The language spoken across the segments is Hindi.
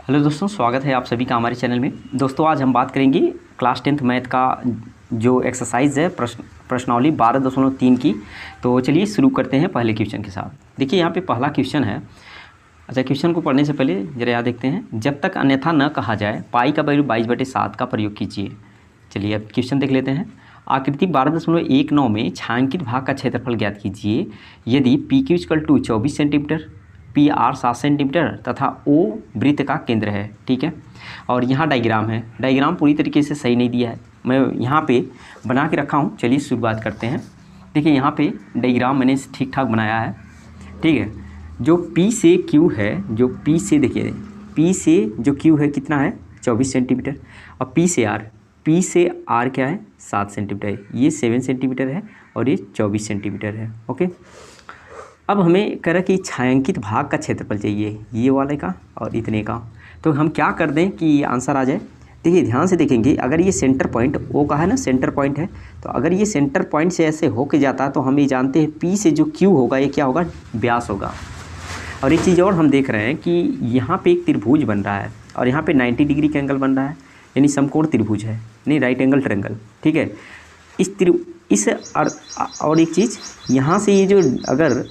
हेलो दोस्तों, स्वागत है आप सभी का हमारे चैनल में। दोस्तों आज हम बात करेंगे क्लास 10th मैथ का जो एक्सरसाइज है प्रश्नावली 12.3 की। तो चलिए शुरू करते हैं पहले क्वेश्चन के साथ। देखिए यहाँ पे पहला क्वेश्चन है। अच्छा, क्वेश्चन को पढ़ने से पहले जरा याद देखते हैं। जब तक अन्यथा न कहा जाए पाई का वैल्यू 22/7 का प्रयोग कीजिए। चलिए अब क्वेश्चन देख लेते हैं। आकृति 12.19 में छायांकित भाग का क्षेत्रफल ज्ञात कीजिए यदि PQ = 24 सेंटीमीटर, PR 7 सेंटीमीटर तथा O वृत्त का केंद्र है। ठीक है, और यहाँ डायग्राम है। डायग्राम पूरी तरीके से सही नहीं दिया है, मैं यहाँ पे बना के रखा हूँ। चलिए शुरुआत करते हैं। देखिए यहाँ पे डायग्राम मैंने ठीक ठाक बनाया है। ठीक है, जो P से Q है, जो P से देखिए P से जो Q है कितना है 24 सेंटीमीटर, और P से R क्या है 7 सेंटीमीटर है। ये 7 सेंटीमीटर है और ये 24 सेंटीमीटर है। ओके, अब हमें कह रहा कि छायांकित भाग का क्षेत्रफल चाहिए, ये वाले का और इतने का। तो हम क्या कर दें कि आंसर आ जाए। देखिए ध्यान से देखेंगे, अगर ये सेंटर पॉइंट O का है ना, सेंटर पॉइंट है, तो अगर ये सेंटर पॉइंट से ऐसे होके जाता है तो हम ये जानते हैं P से जो Q होगा ये क्या होगा, व्यास होगा। और एक चीज़ और हम देख रहे हैं कि यहाँ पे एक त्रिभुज बन रहा है और यहाँ पे 90 डिग्री का एंगल बन रहा है, यानी समकोण त्रिभुज है, नहीं राइट एंगल ट्रायंगल। ठीक है, और एक चीज़ यहाँ से ये जो अगर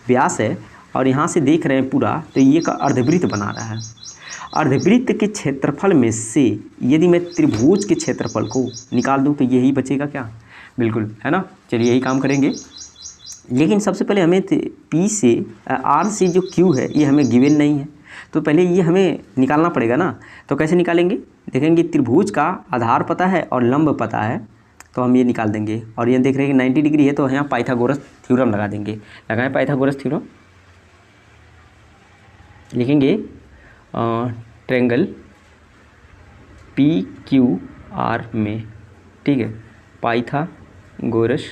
व्यास है और यहाँ से देख रहे हैं पूरा, तो ये का अर्धवृत्त बना रहा है। अर्धवृत्त के क्षेत्रफल में से यदि मैं त्रिभुज के क्षेत्रफल को निकाल दूँ तो यही बचेगा क्या, बिल्कुल है ना। चलिए यही काम करेंगे, लेकिन सबसे पहले हमें P से R से जो Q है ये हमें गिवन नहीं है, तो पहले ये हमें निकालना पड़ेगा ना। तो कैसे निकालेंगे, देखेंगे त्रिभुज का आधार पता है और लंब पता है, तो हम ये निकाल देंगे। और ये देख रहे हैं कि 90 डिग्री है, तो यहाँ पाइथागोरस थ्योरम लगा देंगे। लगाएं पाइथागोरस थ्योरम, लिखेंगे ट्रायंगल PQR में। ठीक है, पाइथागोरस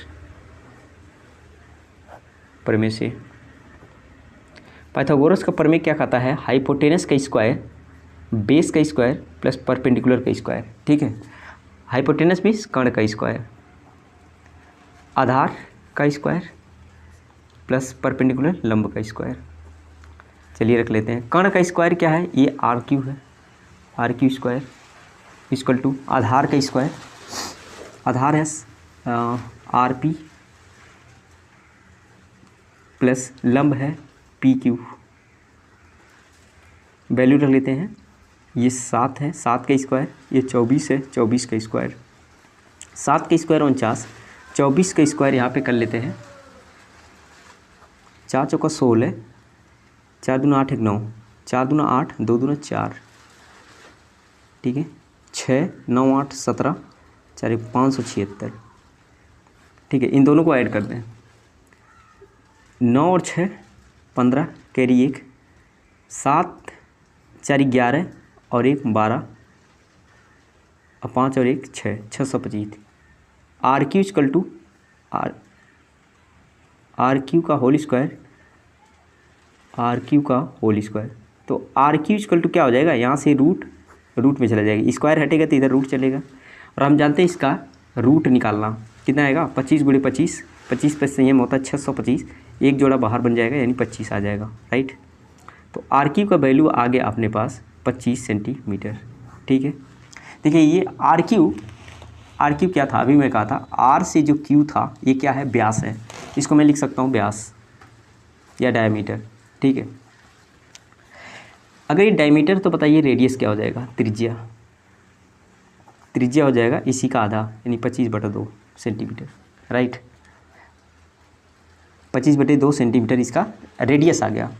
प्रमेय से। पाइथागोरस का प्रमेय क्या कहता है, हाइपोटेनस का स्क्वायर बेस का स्क्वायर प्लस परपेंडिकुलर का स्क्वायर। ठीक है, हाइपोटेनस मीन्स कर्ण का स्क्वायर, आधार का स्क्वायर प्लस परपेंडिकुलर लंब का स्क्वायर। चलिए रख लेते हैं। कर्ण का स्क्वायर क्या है, ये RQ है, RQ स्क्वायर इक्वल टू आधार का स्क्वायर, आधार है RP प्लस लंब है PQ। वैल्यू रख लेते हैं, ये 7 है, 7 का स्क्वायर, ये 24 है, 24 का स्क्वायर, 7 का स्क्वायर 49, 24 का स्क्वायर यहाँ पे कर लेते हैं। 4 चौका 16, 4 दूना 8 1 9, 4 दूना 8, 2 दूना 4। ठीक है, 6 9 8 17, 4 1 576। ठीक है, इन दोनों को ऐड कर दें। 9 और 6 15, कैरी 1, 7 4 11 और 1 12, और 5 और 1 6, 625। RQ इक्वल टू RQ का होल स्क्वायर, RQ का होल स्क्वायर। तो RQ इक्वल टू क्या हो जाएगा, यहाँ से रूट में चला जाएगा, स्क्वायर हटेगा तो इधर रूट चलेगा। और हम जानते हैं इसका रूट निकालना कितना आएगा, 25 × 25, 25 पे संयम होता है 625, एक जोड़ा बाहर बन जाएगा यानी 25 आ जाएगा, राइट। तो RQ का वैल्यू आ गया अपने पास 25 सेंटीमीटर। ठीक है, देखिए ये RQ क्या था, अभी मैं कहा था R से जो Q था ये क्या है, व्यास है। इसको मैं लिख सकता हूँ व्यास या डायमीटर। ठीक है, अगर ये डायमीटर तो बताइए रेडियस क्या हो जाएगा, त्रिज्या हो जाएगा इसी का आधा, यानी 25/2 सेंटीमीटर, राइट। 25/2 सेंटीमीटर इसका रेडियस आ गया।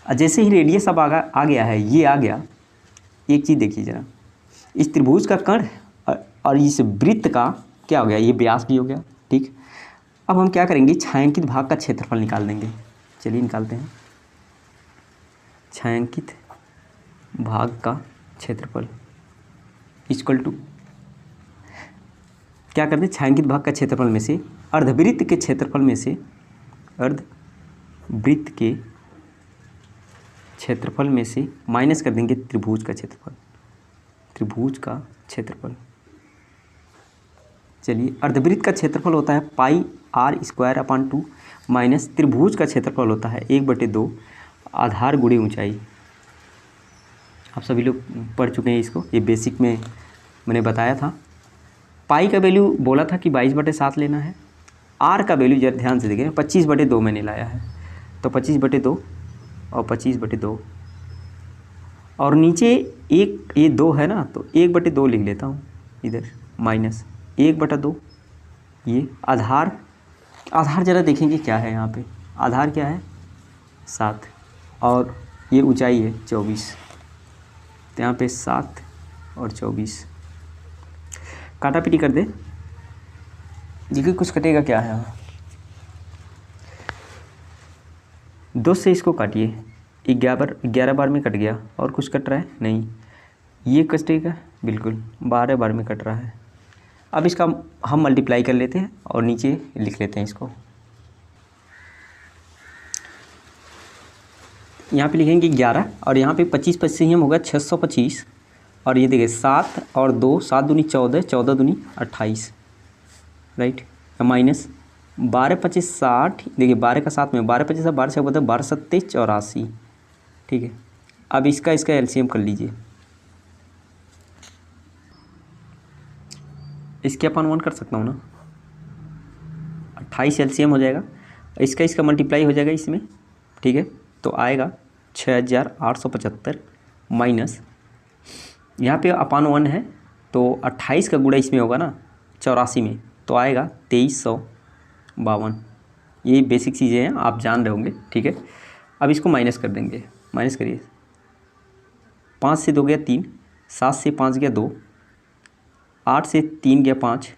जैसे ही रेडियस अब आ गया है, ये आ गया। एक चीज़ देखिए जरा, इस त्रिभुज का कर्ण और इस वृत्त का क्या हो गया, ये व्यास भी हो गया। ठीक, अब हम क्या करेंगे, छायांकित भाग का क्षेत्रफल निकाल देंगे। चलिए निकालते हैं। छायांकित भाग का क्षेत्रफल इक्वल टू क्या करते हैं, छायांकित भाग का क्षेत्रफल में से अर्धवृत्त के क्षेत्रफल में से, अर्धवृत्त के क्षेत्रफल में से माइनस कर देंगे त्रिभुज का क्षेत्रफल, त्रिभुज का क्षेत्रफल। चलिए, अर्धवृत्त का क्षेत्रफल होता है πr² माइनस त्रिभुज का क्षेत्रफल होता है 1/2 आधार गुणे ऊंचाई। आप सभी लोग पढ़ चुके हैं इसको, ये बेसिक में मैंने बताया था। पाई का वैल्यू बोला था कि 22/7 लेना है। आर का वैल्यू जरा ध्यान से देखें, 25/2 मैंने लाया है, तो 25/2 और 25/2 और नीचे एक ये 2 है ना, तो 1/2 लिख लेता हूँ इधर, माइनस 1/2। ये आधार ज़रा देखेंगे क्या है यहाँ पे, आधार क्या है 7 और ये ऊंचाई है 24, तो यहाँ पे 7 और 24 काटा पीटी कर दे। देखिए कुछ कटेगा क्या है यहाँ, 2 से इसको काटिए, 11 बार में कट गया, और कुछ कट रहा है नहीं, ये कटेगा बिल्कुल 12 बार में कट रहा है। अब इसका हम मल्टीप्लाई कर लेते हैं और नीचे लिख लेते हैं इसको। यहाँ पे लिखेंगे 11 और यहाँ पे 25 से हम होगा 625, और ये देखिए 7 और 2, 7 दूनी 14, 14 दूनी 28, राइट, माइनस 12×5 = 60। देखिए 12 का 7 में 12×5 = 12 से होता है 12×7 = 84, ठीक है। अब इसका एलसीएम कर लीजिए, इसके अपन 1 कर सकता हूँ ना, 28 एलसीएम हो जाएगा, इसका मल्टीप्लाई हो जाएगा इसमें, ठीक है। तो आएगा 6875 माइनस, यहाँ पे अपन 1 है तो 28 का गुणा इसमें होगा ना 84 में, तो आएगा 2352। ये बेसिक चीज़ें हैं, आप जान रहे होंगे, ठीक है। अब इसको माइनस कर देंगे, माइनस करिए, 5 से 2 गया 3, 7 से 5 गया 2, 8 से 3 गया 5,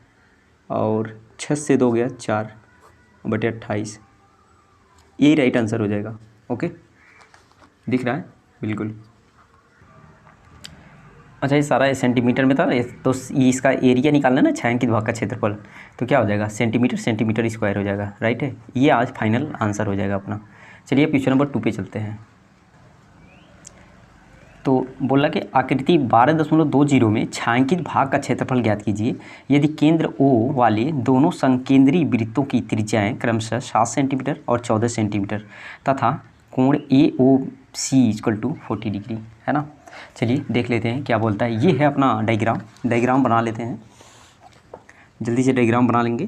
और 6 से 2 गया 4/28। यही राइट आंसर हो जाएगा। ओके, दिख रहा है बिल्कुल। अच्छा, ये सारा सेंटीमीटर में था, तो ये इसका एरिया निकालना है ना, छायांकित भाग का क्षेत्रफल, तो क्या हो जाएगा सेंटीमीटर स्क्वायर हो जाएगा, राइट है। ये आज फाइनल आंसर हो जाएगा अपना। चलिए क्वेश्चन नंबर 2 पे चलते हैं। तो बोला कि आकृति 12.20 में छायांकित भाग का क्षेत्रफल ज्ञात कीजिए यदि केंद्र O वाले दोनों संकेंद्रीय वृत्तों की त्रिज्याएं क्रमशः 7 सेंटीमीटर और 14 सेंटीमीटर तथा कोण AOC = 40 डिग्री है ना। चलिए देख लेते हैं क्या बोलता है। ये है अपना डायग्राम बना लेते हैं, जल्दी से डायग्राम बना लेंगे।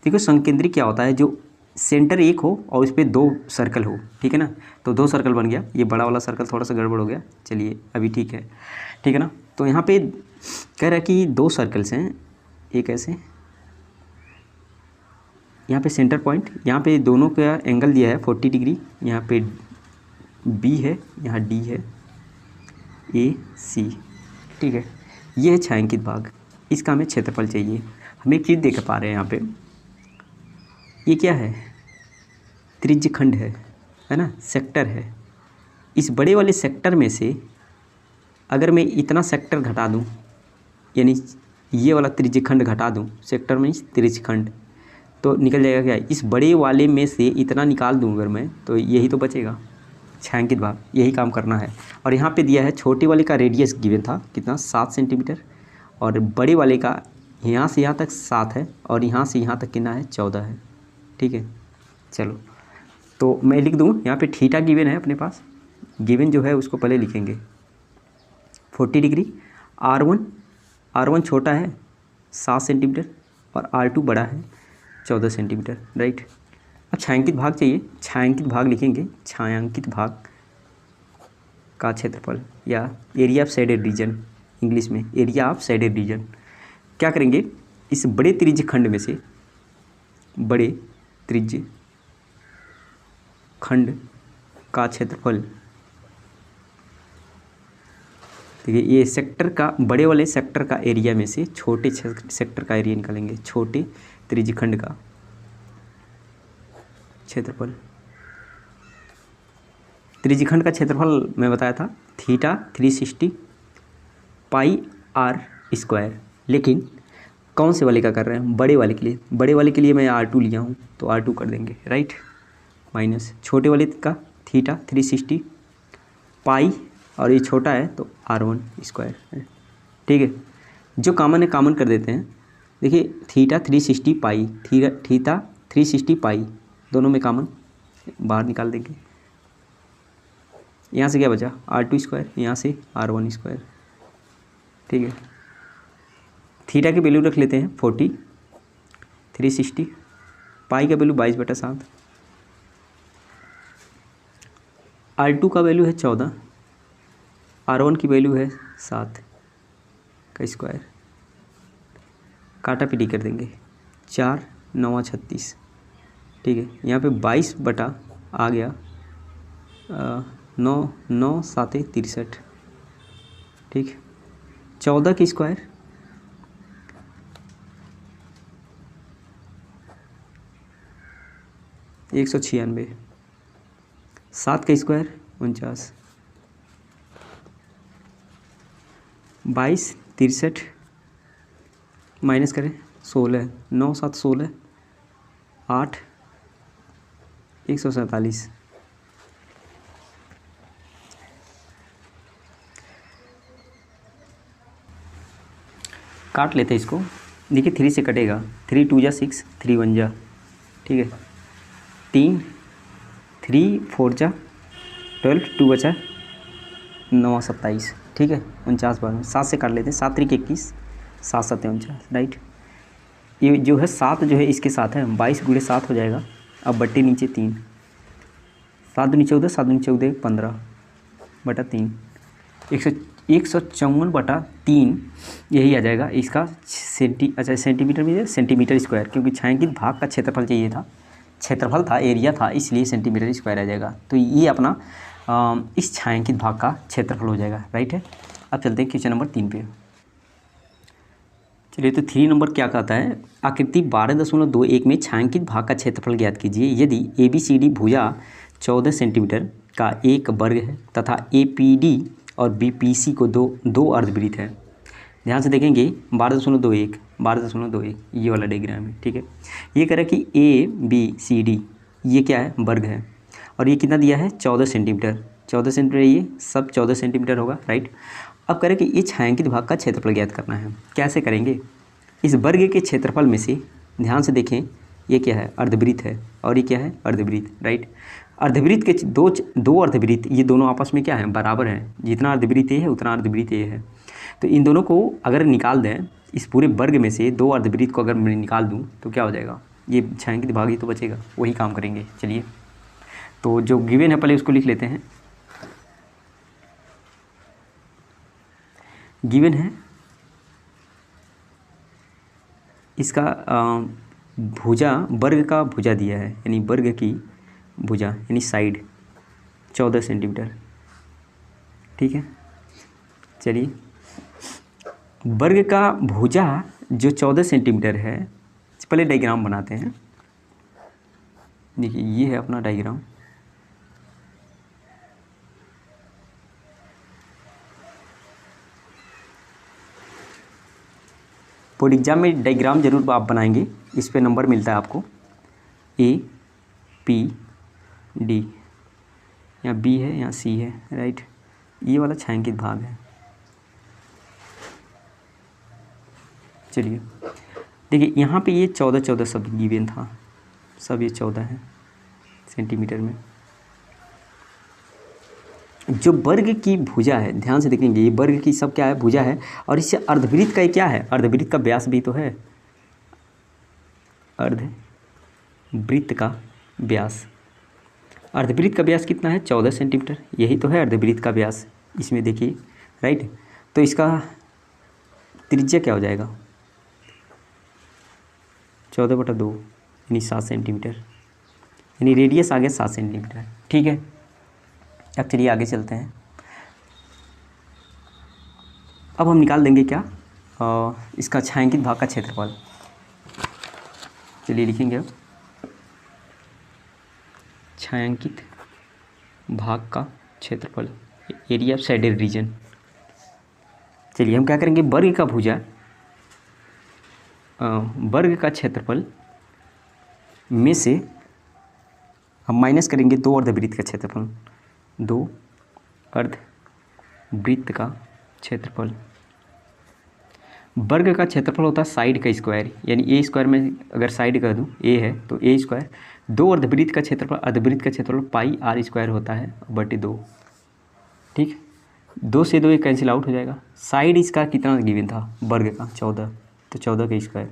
देखो संकेंद्री क्या होता है, जो सेंटर एक हो और उस पर 2 सर्कल हो, ठीक है ना। तो 2 सर्कल बन गया, ये बड़ा वाला सर्कल थोड़ा सा गड़बड़ हो गया, चलिए अभी ठीक है ना। तो यहाँ पे कह रहा है कि 2 सर्कल्स हैं, एक ऐसे, यहाँ पे सेंटर पॉइंट, यहाँ पे दोनों का एंगल दिया है 40 डिग्री, यहाँ पे B है, यहाँ D है, AC, ठीक है। ये है छायांकित भाग, इसका हमें क्षेत्रफल चाहिए। हम एक चीज़ देख पा रहे हैं यहाँ पे, ये क्या है, त्रिज्यखंड है ना, सेक्टर है। इस बड़े वाले सेक्टर में से अगर मैं इतना सेक्टर घटा दूं, यानी ये वाला त्रिज्यखंड घटा दूं, सेक्टर में त्रिज्यखंड, तो निकल जाएगा क्या, इस बड़े वाले में से इतना निकाल दूं अगर मैं, तो यही तो बचेगा छायांकित भाग, यही काम करना है। और यहाँ पे दिया है छोटे वाले का रेडियस गिवन था कितना 7 सेंटीमीटर, और बड़े वाले का यहाँ से यहाँ तक 7 है, और यहाँ से यहाँ तक कितना है 14 है, ठीक है। चलो तो मैं लिख दूँ, यहाँ पे थीटा गिवन है अपने पास, गिवन जो है उसको पहले लिखेंगे 40 डिग्री। R1 छोटा है 7 सेंटीमीटर और R2 बड़ा है 14 सेंटीमीटर, राइट। अब छायांकित भाग चाहिए, छायांकित भाग लिखेंगे, छायांकित भाग का क्षेत्रफल या area of shaded region, English में एरिया ऑफ शेडेड रीजन। क्या करेंगे, इस बड़े त्रिज्यखंड में से, बड़े त्रिज्यखंड का क्षेत्रफल, देखिए ये सेक्टर का, बड़े वाले सेक्टर का एरिया में से छोटे सेक्टर का एरिया निकालेंगे, छोटे त्रिज्यखंड का क्षेत्रफल। त्रिज्यखंड का क्षेत्रफल मैं बताया था थीटा 360 πr², लेकिन कौन से वाले का कर रहे हैं, बड़े वाले के लिए। बड़े वाले के लिए मैं R2 लिया हूँ, तो R2 कर देंगे, राइट, माइनस छोटे वाले का थीटा 360 पाई, और ये छोटा है तो R1², ठीक है। जो कॉमन है कॉमन कर देते हैं, देखिए थीटा 360 पाई, थीटा 360 पाई, दोनों में कॉमन बाहर निकाल देंगे, यहाँ से क्या बचा r2², यहाँ से r1²। ठीक है, थीटा की वैल्यू रख लेते हैं 40, 360, पाई का वैल्यू 22/7, r2 का वैल्यू है 14, r1 की वैल्यू है 7 का स्क्वायर, काटा पीटी कर देंगे, 4 9 36। ठीक है, यहाँ पे 22 बटा आ गया 9 9 7 63। ठीक, 14 की स्क्वायर, 196, 7 का स्क्वायर 49, 22 63 माइनस करें 16, 9 7 16, 8 147। काट लेते हैं इसको। देखिए 3 से कटेगा, 3 2 जा 6, 3 1 जा, ठीक है, 3 3 4 जा 12, 2 बचा 9 27। ठीक है, 49 बार में 7 से काट लेते हैं, 7 3 21, 7 7 49। राइट, ये जो है 7 जो है इसके साथ है, 22 गुणे 7 हो जाएगा। अब बट्टे नीचे 3, 7 नीचे उधर, 7 नीचे उधर 15/3, 154/3 यही आ जाएगा इसका सेंटीमीटर में, सेंटीमीटर स्क्वायर, क्योंकि छायांकित भाग का क्षेत्रफल चाहिए था, क्षेत्रफल था, एरिया था, इसलिए सेंटीमीटर स्क्वायर आ जाएगा। तो ये अपना इस छायांकित भाग का क्षेत्रफल हो जाएगा। राइट है, अब चलते हैं क्वेश्चन नंबर 3 पे। चलिए, तो 3 नंबर क्या कहता है, आकृति 12.21 में छायांकित भाग का क्षेत्रफल ज्ञात कीजिए यदि ABCD भुजा 14 सेंटीमीटर का एक वर्ग है तथा APD और BPC को दो अर्धवृत्त है। ध्यान से देखेंगे 12.21 ये वाला डायग्राम है। ठीक है, ये कह रहा है कि ABCD ये क्या है, वर्ग है, और ये कितना दिया है 14 सेंटीमीटर, 14 सेंटीमीटर, ये सब 14 सेंटीमीटर होगा। राइट, अब कह रहे हैं कि ये छायांकित भाग का क्षेत्रफल ज्ञात करना है। कैसे करेंगे, इस वर्ग के क्षेत्रफल में से ध्यान से देखें, ये क्या है, अर्धवृत्त है, और ये क्या है, अर्धवृत्त। राइट, अर्धवृत्त के दो अर्धवृत्त, ये दोनों आपस में क्या है, बराबर हैं, जितना अर्धवृत्त ये है उतना अर्धवृत्त ये है। तो इन दोनों को अगर निकाल दें, इस पूरे वर्ग में से दो अर्धवृत्त को अगर मैं निकाल दूं तो क्या हो जाएगा, ये छायांकित भाग ही तो बचेगा, वही काम करेंगे। चलिए, तो जो गिवन है पहले उसको लिख लेते हैं। गिवन है इसका भुजा, वर्ग का भुजा दिया है, यानी वर्ग की भुजा यानी साइड 14 सेंटीमीटर। ठीक है, चलिए, वर्ग का भुजा जो 14 सेंटीमीटर है, पहले डायग्राम बनाते हैं। देखिए, ये है अपना डायग्राम। बोर्ड एग्जाम में डायग्राम जरूर आप बनाएंगे, इस पे नंबर मिलता है आपको। APD, यहाँ B है, यहाँ C है। राइट, ये वाला छायांकित भाग है। चलिए, देखिए यहाँ पे ये 14 सब गिवन था, सब ये 14 है सेंटीमीटर में। जो वर्ग की भुजा है, ध्यान से देखेंगे, ये वर्ग की सब क्या है, भुजा है, और इससे अर्धवृत्त का क्या है, अर्धवृत्त का व्यास भी तो है, अर्धवृत्त का व्यास, अर्धवृत्त का व्यास कितना है, 14 सेंटीमीटर, यही तो है अर्धवृत्त का व्यास इसमें। देखिए, राइट, तो इसका त्रिज्या क्या हो जाएगा, 14/2 यानी 7 सेंटीमीटर, यानी रेडियस आ गया 7 सेंटीमीटर। ठीक है, अब चलिए आगे चलते हैं। अब हम निकाल देंगे क्या, इसका छायांकित भाग का क्षेत्रफल। चलिए लिखेंगे अब छायांकित भाग का क्षेत्रफल, एरिया ऑफ शेडेड रीजन। चलिए हम क्या करेंगे, वर्ग का भुजा, वर्ग का क्षेत्रफल में से हम माइनस करेंगे दो अर्धवृत्त का क्षेत्रफल, दो अर्धवृत्त का क्षेत्रफल। वर्ग का क्षेत्रफल होता है साइड का स्क्वायर, यानी ए स्क्वायर में अगर साइड कर दूं, ए है तो ए स्क्वायर। दो अर्धवृत्त का क्षेत्रफल, अर्धवृत्त का क्षेत्रफल पाई r² होता है बटे 2। ठीक, 2 से 2 ये कैंसिल आउट हो जाएगा। साइड इसका कितना गिवन था वर्ग का 14, तो 14 का स्क्वायर।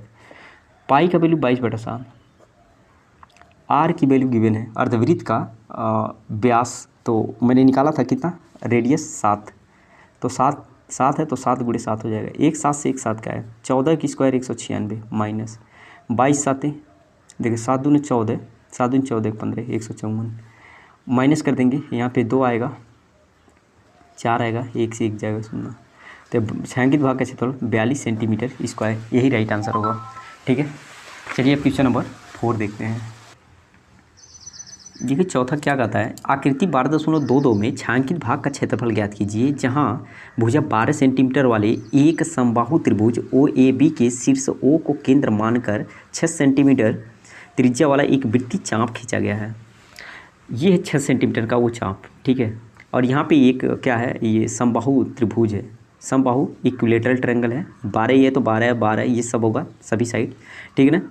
पाई का वैल्यू 22/7। आर की वैल्यू गिवन है, अर्धवृत्त का व्यास तो मैंने निकाला था कितना, रेडियस 7, तो 7 है तो 7 × 7 हो जाएगा। 1 7 से 1 7 का है, 14 की स्क्वायर 196 माइनस 22 7 देखिए 7 दूनी 14, 7 दूनी 14 15 154 माइनस कर देंगे, यहाँ पे 2 आएगा 4 आएगा, 1 से 1 जाएगा 0। तो छायांकित भाग का क्षेत्रफल 42 सेंटीमीटर स्क्वायर, यही राइट आंसर होगा। ठीक है, चलिए अब क्वेश्चन नंबर 4 देखते हैं। देखिए चौथा क्या कहता है, आकृति 12.22 में छायांकित भाग का क्षेत्रफल ज्ञात कीजिए जहां भुजा 12 सेंटीमीटर वाले एक समबाहु त्रिभुज OAB के शीर्ष O को केंद्र मानकर 6 सेंटीमीटर त्रिज्या वाला एक वृत्तीय चाप खींचा गया है। ये है 6 सेंटीमीटर का वो चाप, ठीक है। और यहाँ पे एक क्या है, ये समबाहु त्रिभुज है, समबाहु इक्विलेटरल ट्रायंगल है। 12 ये तो 12 ये सब होगा सभी साइड, ठीक है ना।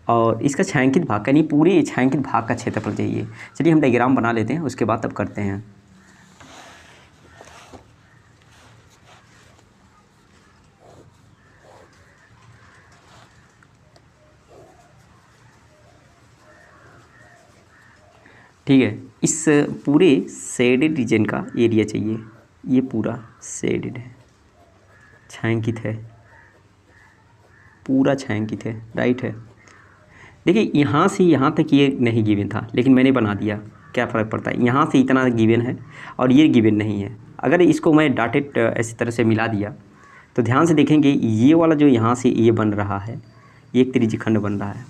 और इसका छायांकित भाग का नहीं, पूरे छायांकित भाग का क्षेत्रफल चाहिए। चलिए हम डायग्राम बना लेते हैं, उसके बाद तब करते हैं। ठीक है, इस पूरे शेडेड रीजन का एरिया चाहिए, ये पूरा शेडेड है, छायांकित है, पूरा छायांकित है, राइट है। देखिए यहाँ से यहाँ तक ये नहीं गिवन था, लेकिन मैंने बना दिया, क्या फ़र्क पड़ता है। यहाँ से इतना गिवन है और ये गिवन नहीं है। अगर इसको मैं डॉटेड ऐसी तरह से मिला दिया तो ध्यान से देखेंगे ये वाला जो यहाँ से ये बन रहा है, ये एक त्रिज्यखंड बन रहा है,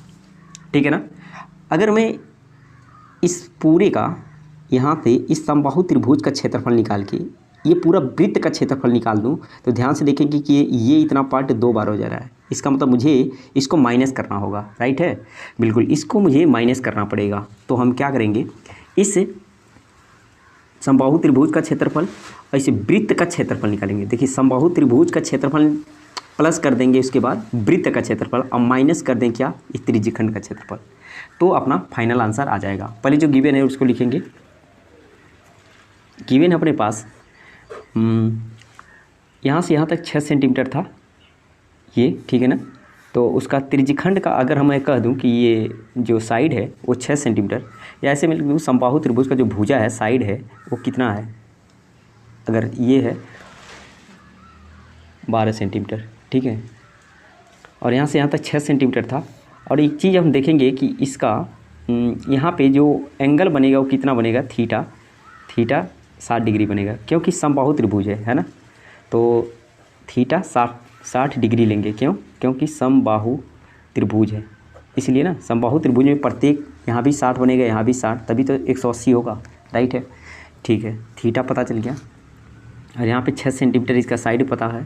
ठीक है ना। अगर मैं इस पूरे का यहाँ से इस समबाहु त्रिभुज का क्षेत्रफल निकाल के ये पूरा वृत्त का क्षेत्रफल निकाल दूँ तो ध्यान से देखेंगे कि ये इतना पार्ट 2 बार हो जा रहा है। इसका मतलब मुझे इसको माइनस करना होगा, राइट है, बिल्कुल इसको मुझे माइनस करना पड़ेगा। तो हम क्या करेंगे, इस समबाहु त्रिभुज का क्षेत्रफल और इस वृत्त का क्षेत्रफल निकालेंगे। देखिए समबाहु त्रिभुज का क्षेत्रफल प्लस कर देंगे, उसके बाद वृत्त का क्षेत्रफल, अब माइनस कर दें क्या, इस त्रिज्यखंड का क्षेत्रफल, तो अपना फाइनल आंसर आ जाएगा। पहले जो गिवन है उसको लिखेंगे। गिवन है अपने पास यहाँ से यहाँ तक 6 सेंटीमीटर था ये, ठीक है ना। तो उसका त्रिज्यखंड का अगर हम कह दूं कि ये जो साइड है वो 6 सेंटीमीटर, या ऐसे में लिख दूँ समबाहु त्रिभुज का जो भुजा है साइड है वो कितना है, अगर ये है 12 सेंटीमीटर, ठीक है। और यहाँ से यहाँ तक 6 सेंटीमीटर था। और एक चीज़ हम देखेंगे कि इसका यहाँ पे जो एंगल बनेगा वो कितना बनेगा, थीटा 60 डिग्री बनेगा, क्योंकि समबाहु त्रिभुज है ना। तो थीटा 60 डिग्री लेंगे, क्यों, क्योंकि समबाहु त्रिभुज है, इसलिए ना। समबाहु त्रिभुज में प्रत्येक यहाँ भी 60 बनेगा, यहाँ भी 60, तभी तो 180 होगा, राइट है, ठीक है। थीटा पता चल गया, और यहाँ पे 6 सेंटीमीटर इसका साइड पता है।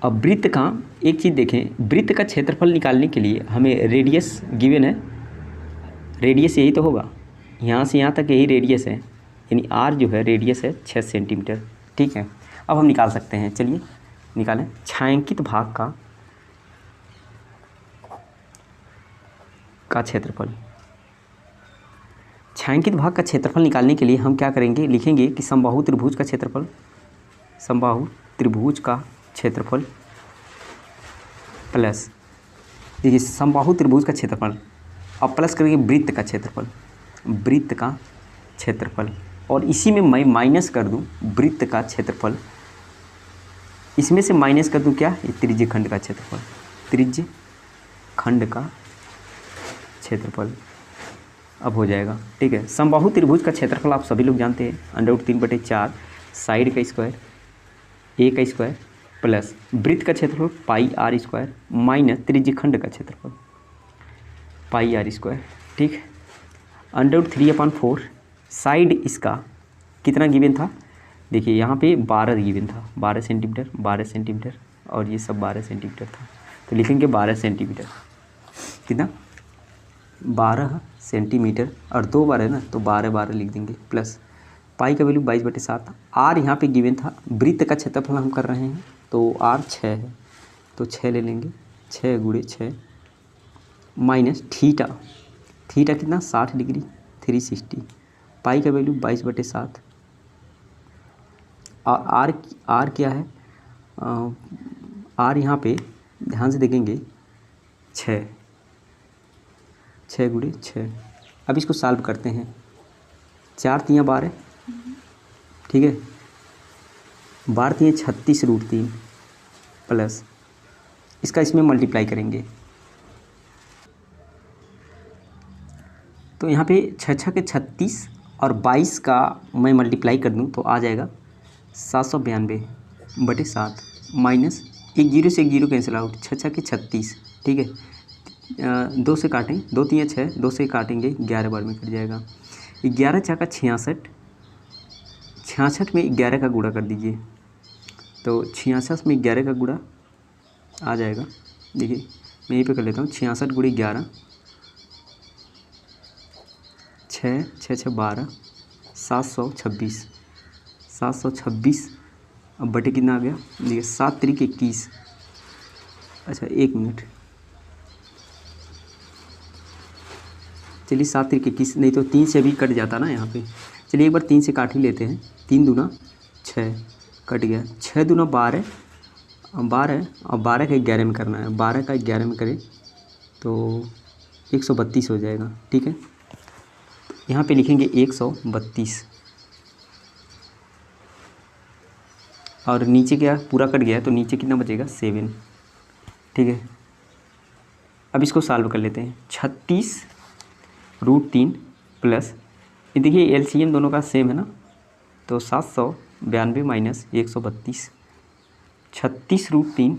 अब वृत्त का एक चीज़ देखें, वृत्त का क्षेत्रफल निकालने के लिए हमें रेडियस गिवन है, रेडियस यही तो होगा, यहाँ से यहाँ तक यही रेडियस है, यानी आर जो है रेडियस है 6 सेंटीमीटर, ठीक है। अब हम निकाल सकते हैं, चलिए निकालें। छायांकित भाग का क्षेत्रफल, छायांकित भाग का क्षेत्रफल निकालने के लिए हम क्या करेंगे, लिखेंगे कि समबाहु त्रिभुज का क्षेत्रफल, समबाहु त्रिभुज का क्षेत्रफल प्लस, देखिए समबाहु त्रिभुज का क्षेत्रफल, अब प्लस करेंगे वृत्त का क्षेत्रफल, वृत्त का क्षेत्रफल, और इसी में मैं माइनस कर दूं वृत्त का क्षेत्रफल, इसमें से माइनस कर दूं क्या, त्रिज्यखंड का क्षेत्रफल, त्रिज्यखंड का क्षेत्रफल अब हो जाएगा, ठीक है। समबाहु त्रिभुज का क्षेत्रफल आप सभी लोग जानते हैं, √3/4 साइड का स्क्वायर, ए का स्क्वायर, प्लस वृत्त का क्षेत्रफल πr² माइनस त्रिज्यखंड का क्षेत्रफल πr², ठीक है। √3/4 साइड इसका कितना गिवन था, देखिए यहाँ पे 12 गिवन था, 12 सेंटीमीटर, 12 सेंटीमीटर, और ये सब 12 सेंटीमीटर था, तो लिखेंगे 12 सेंटीमीटर, कितना 12 सेंटीमीटर, और 2 बार है ना तो 12 लिख देंगे, प्लस पाई का वैल्यू 22/7। आर यहाँ पे गिवन था, वृत्त का क्षेत्रफल हम कर रहे हैं तो आर 6 है, तो 6 ले लेंगे, 6 × 6 माइनस थीटा कितना 60 डिग्री 360, पाई का वैल्यू 22/7। और आर क्या है, आर यहाँ पे ध्यान से देखेंगे 6 गुणे 6। अब इसको सॉल्व करते हैं। 4 तियाँ 12, ठीक है, 12 तियाँ 36√3 प्लस इसका इसमें मल्टीप्लाई करेंगे तो यहाँ पे 6 के 36 और 22 का मैं मल्टीप्लाई कर दूँ तो आ जाएगा 792/7 माइनस एक जीरो से एक जीरो कैंसिल आउट, 6 के 36, ठीक है, 2 से काटें, 2 तियाँ 6, 2 से काटेंगे 11 बार में कट जाएगा। 11 4 का 66, 66 में 11 का गुणा कर दीजिए तो 66 में 11 का गुणा आ जाएगा। देखिए मैं यहीं पे कर लेता हूँ, 66 गुणे 11, 6 6 12, 726 अब बटे कितना आ गया, देखिए 7 3 21। अच्छा 1 मिनट, चलिए 7 3 21, नहीं तो 3 से भी कट जाता ना यहाँ पे। चलिए एक बार 3 से काट ही लेते हैं। 3 दूना 6 कट गया, 6 दूना 12 और 12 का 11 में करना है, 12 का 11 में करें तो 132 हो जाएगा, ठीक है। यहाँ पे लिखेंगे 132 और नीचे क्या पूरा कट गया है तो नीचे कितना बचेगा 7, ठीक है। अब इसको सॉल्व कर लेते हैं। 36√3 प्लस, ये देखिए एलसीएम दोनों का सेम है ना, तो 792 माइनस 132, 36√3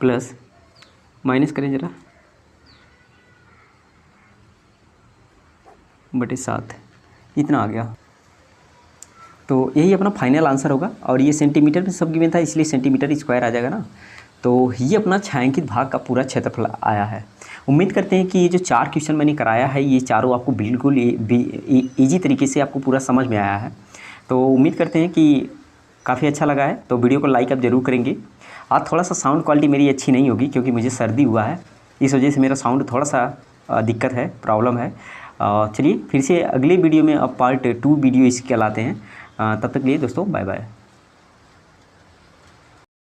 प्लस माइनस करें ज़रा बटे 7, इतना आ गया। तो यही अपना फाइनल आंसर होगा। और ये सेंटीमीटर में सब गिवन था इसलिए सेंटीमीटर स्क्वायर आ जाएगा ना। तो ये अपना छायांकित भाग का पूरा क्षेत्रफल आया है। उम्मीद करते हैं कि ये जो 4 क्वेश्चन मैंने कराया है ये चारों आपको बिल्कुल ईजी तरीके से आपको पूरा समझ में आया है। तो उम्मीद करते हैं कि काफ़ी अच्छा लगा है। तो वीडियो को लाइक आप ज़रूर करेंगे। आज थोड़ा सा साउंड क्वालिटी मेरी अच्छी नहीं होगी क्योंकि मुझे सर्दी हुआ है, इस वजह से मेरा साउंड थोड़ा सा दिक्कत है, प्रॉब्लम है। चलिए फिर से अगले वीडियो में अब पार्ट 2 वीडियो इसके लाते हैं। तब तक के लिए दोस्तों बाय बाय।